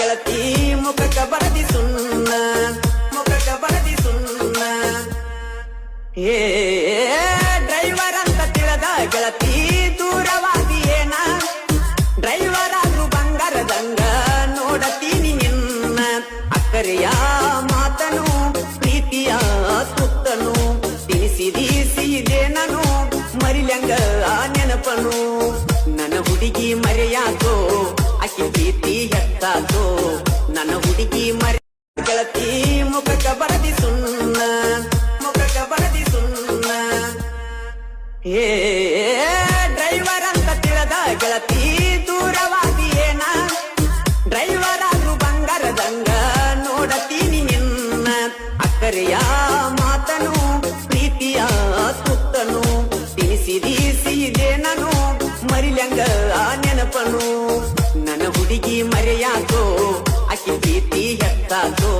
ಗೆಳತಿ ಮುಖಕ ಬರದಿ ಸುಣ್ಣ ಮುಖಕ ಬರದಿ ಸುಣ್ಣ ಏ ಡ್ರೈವರ್ ಅಂತ ತಿಳಿದ ಗೆಳತಿ ದೂರವಾದಿ ಏನ ಡ್ರೈವರ್ ಆದ್ರೂ ಬಂಗಾರದಂಗ ನೋಡತೀನಿ ನಿನ್ನ ಅಕ್ಕರೆಯ ಮಾತನು ಪ್ರೀತಿಯ ತುತ್ತನು ತಿನಿಸಿದೆ ನಾನು ಮರಿಲಂಗ ನೆನಪನು ನನ್ನ ಹುಡುಗಿ ಮರೆಯಾತೋ ಆಕಿ ಪ್ರೀತಿ ಹೆತ್ತಾತೋ ನನ್ನ ಹುಡುಗಿ ಮರೆ ಗೆಳತಿ ಮುಖಕ ಬರದಿ ಸುಣ್ಣ ಮುಖಕ ಬರದಿ ಸುಣ್ಣ ಏ ಡ್ರೈವರ್ ಅಂತ ತಿಳಿದ ಗೆಳತಿ ದೂರವಾದಿ ಏನ ಡ್ರೈವರ್ ಆದ್ರೂ ಬಂಗಾರದಂಗ ನೋಡತೀನಿ ನಿನ್ನ ಅಕ್ಕರೆಯ ಮಾತನು ಪ್ರೀತಿಯ ತುತ್ತನು ತಿನಿಸಿದೆ ನಾನು ಮರಿಲಂಗ ನೆನಪನು ನನ್ನ ಹುಡುಗಿ ಮರೆಯಾತೋ ಆಕಿ ಪ್ರೀತಿ ಹೆತ್ತಾತೋ